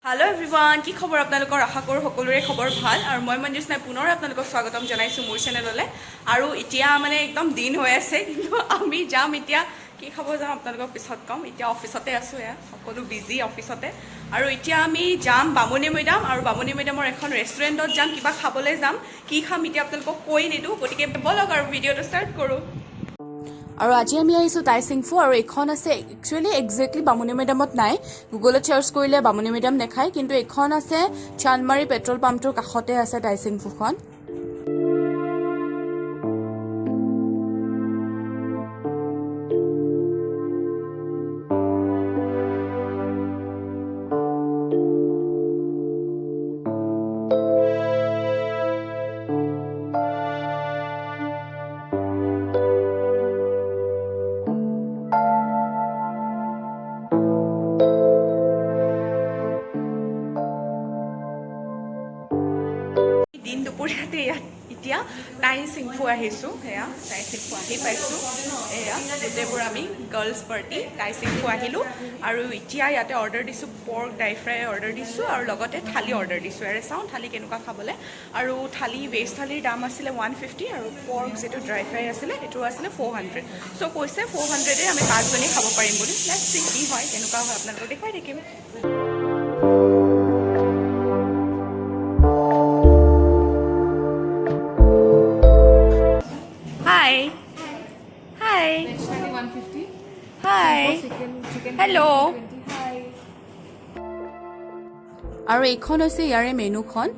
Hello everyone, কি খবৰ আপোনালোকৰ আশা কৰো সকলোৰে খবৰ ভাল আৰু মই মঞ্জুস্নাই পুনৰ আপোনালোকক স্বাগতম জনাইছো মোৰ চেনেললৈ আৰু এতিয়া মানে একদম দিন হৈ আছে কিন্তু আমি যাম এতিয়া কি খবৰ যাম আপোনালোকক পিছত কম এতিয়া অফিসতে আছো সকলো বিজি অফিসতে আৰু এতিয়া আমি যাম বামুণী মৈদাম আৰু বামুণী মৈদামৰ এখন ৰেষ্টুৰেণ্টত যাম কিবা খাবলৈ যাম কি খাম এতিয়া আপোনালোকক কৈ নিদু গতিকে বলক আৰু ভিডিঅটো ষ্টাৰ্ট কৰো আৰু আজি আমি আহিছো টাইচিংফু আৰু এখন আছে একচুয়ালি এক্স্যাক্টলি বামুণী মৈদামত নাই গুগলত সাৰ্চ কৰিলে বামুণী মৈদাম দেখায় কিন্তু এখন আছে চানমাৰী পেট্ৰল পাম্পটোৰ কাষতে আছে টাইচিংফুখন দিন দুপৰীয়াতে এতিয়া টাইচিংফু আহিছো হেয়া টাইচিংফু আহি পাইছো এয়া গোটেইবোৰ আমি গাৰ্লছ পাৰ্টি টাইচিংফু আহিলো আৰু এতিয়া ইয়াতে অৰ্ডাৰ দিছো পৰ্ক ড্ৰাইফ্ৰাই অৰ্ডাৰ দিছো আৰু লগতে থালি অৰ্ডাৰ দিছো এৰে চাওঁ থালি কেনেকুৱা খাবলৈ আৰু থালি ভেজ থালিৰ দাম আছিলে 150 আৰু পৰ্ক যেটো ড্ৰাইফ্ৰাই আছিলে সেইটো আছিলে 400 সো কৈছে 400 আমি পাঁচজনী খাব পাৰিম বুলি লেটস সি কি হয় কেনেকুৱা হয় আপোনালোকক দেখাই থাকিম Hi. Hi. Veg thali 150. Hi. Chicken Hello. 120. Hi. আৰু এইখন হৈছে ইয়াৰে মেনুখন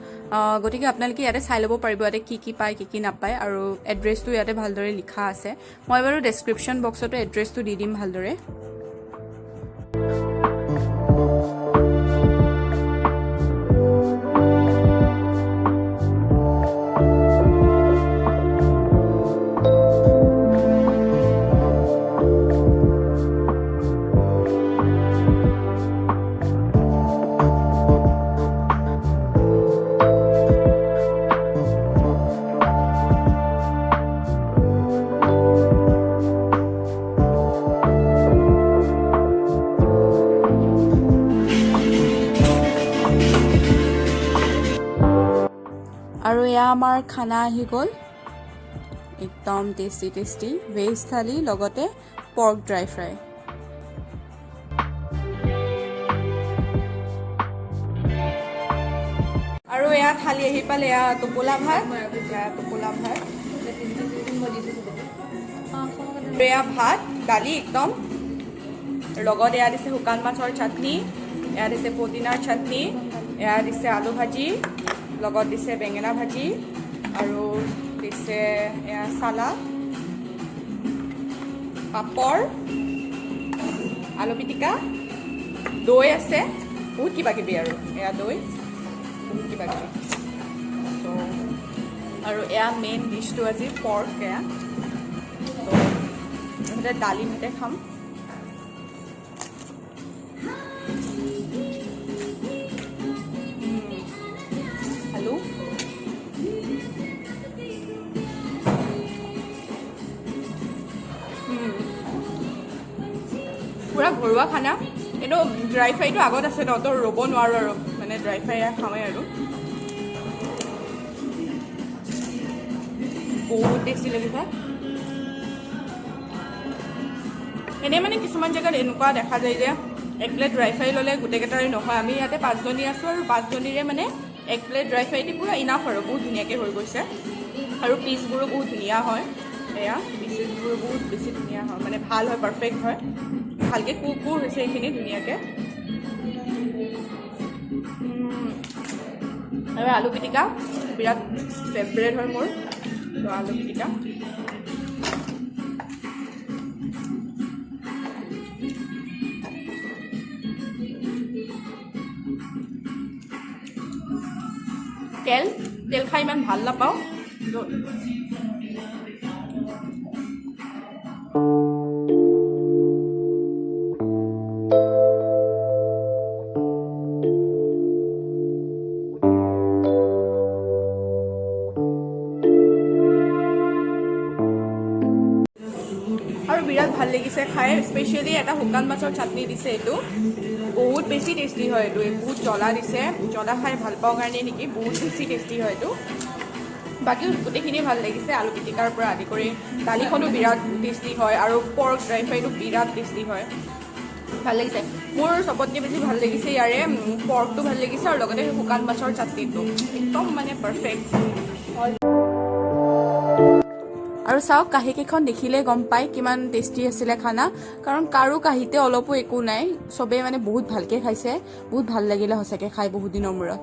গতিকে আপোনালোকে ইয়াতে চাই ল'ব পাৰিব ইয়াতে কি কি পায় কি কি নাপায় আৰু এড্ৰেছটো ইয়াতে ভালদৰে লিখা আছে মই বাৰু ডেছক্ৰিপশ্যন বক্সতো এড্ৰেছটো দি দিম ভালদৰে আৰু এয়া আমাৰ খানা আহি গ'ল একদম টেষ্টি টেষ্টি ভেজ থালি লগতে পৰ্ক ড্ৰাই ফ্ৰাই আৰু এয়া থালি আহি পালে এয়া টোপোলা ভাত এয়া ভাত দালি একদম লগত এয়া দিছে শুকান মাছৰ চাটনি এয়া দিছে পদিনাৰ চাটনি এয়া দিছে আলু ভাজি লগত দিছে বেঙেনা ভাজি আৰু দিছে এয়া সালাড পাপৰ আলু পিটিকা দৈ আছে বহুত কিবা কিবি আৰু এয়া দৈ বহুত কিবা কিবি আৰু এয়া মেইন ডিছটো আজি পৰ্ক এয়া তো দালি ভাতে খাম পুৰা ঘৰুৱা খানা কিন্তু ড্ৰাই ফ্ৰাইটো আগত আছে ন তো ৰ'ব নোৱাৰোঁ আৰু মানে ড্ৰাই ফ্ৰাই খাওঁৱেই আৰু বহুত টেষ্টি লাগিছে এনেই মানে কিছুমান জেগাত এনেকুৱা দেখা যায় যে এক প্লেট ড্ৰাই ফ্ৰাই ল'লে গোটেইকেইটাৰে নহয় আমি ইয়াতে পাঁচজনী আছোঁ আৰু পাঁচজনীৰে মানে এক প্লেট ড্ৰাই ফ্ৰাই দি পুৰা ইনাফ আৰু বহুত ধুনীয়াকৈ হৈ গৈছে আৰু পিচবোৰো বহুত ধুনীয়া হয় এয়া পিচেছবোৰো বহুত বেছি ধুনীয়া হয় মানে ভাল হয় পাৰফেক্ট হয় ভালকৈ কুকো হৈছে এইখিনি ধুনীয়াকৈ আৰু আলু পিটিকা বিৰাট ফেভৰেট হয় মোৰ তো আলু পিটিকা তেল খাই ইমান ভাল নাপাওঁ আৰু বিৰাট ভাল লাগিছে লাগিছে খাই স্পেচিয়েলি এটা শুকান মাছৰ চাটনি দিছে এইটো বহুত বেছি টেষ্টি হয় এইটো বহুত জ্বলা দিছে জ্বলা খাই ভাল পাওঁ কাৰণে নেকি বহুত বেছি টেষ্টি হয় এইটো বাকী গোটেইখিনি ভাল লাগিছে আলু পিটিকাৰ পৰা আদি কৰি দালিখনো বিৰাট টেষ্টি হয় আৰু পৰ্ক ড্ৰাই ফ্ৰাইটো বিৰাট টেষ্টি হয় ভাল লাগিছে মোৰ চবতকৈ বেছি ভাল লাগিছে ইয়াৰে পৰ্কটো ভাল লাগিছে আৰু লগতে শুকান মাছৰ চাটনিটো একদম মানে পাৰফেক্ট আৰু চাওক কাঁহীকেইখন দেখিলে গম পায় কিমান টেষ্টি আছিলে খানা কাৰণ কাৰো কাঁহীতে অলপো একো নাই চবেই মানে বহুত ভালকৈ খাইছে বহুত ভাল লাগিলে সঁচাকৈ খাই বহুত দিনৰ মূৰত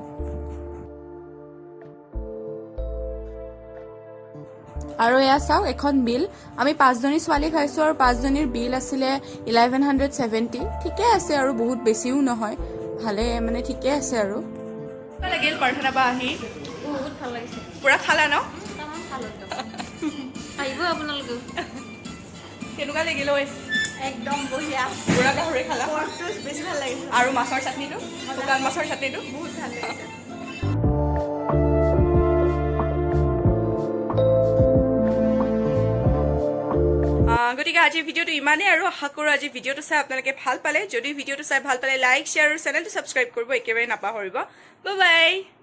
আৰু এয়া চাওক এখন বিল আমি 5জনী ছোৱালী খাইছোঁ আৰু 5জনীৰ বিল আছিলে 1170 ঠিকে আছে আৰু বহুত বেছিও নহয় ভালে মানে ঠিকে আছে আৰু লাগিল প্ৰাৰ্থনা বা আহি বহুত ভাল লাগিছে পুৰা খালা ন তামান ভাল আহিব আপোনালোকেও কেনেকুৱা লাগিল ঐ একদম বঢ়িয়া পুৰা গাহৰি খালা পৰ্কটো বেছি ভাল লাগিছে আৰু মাছৰ চাটনিটো শুকান মাছৰ চাটনিটো বহুত ভাল লাগিছে গতিকে আজিৰ ভিডিঅ'টো ইমানেই আৰু আশা কৰোঁ আজি ভিডিঅ'টো চাই আপোনালোকে ভাল পালে যদি ভিডিঅ'টো চাই ভাল পালে লাইক শ্বেয়াৰ আৰু চেনেলটো ছাবস্ক্ৰাইব কৰিব একেবাৰে নাপাহৰিব বাই বাই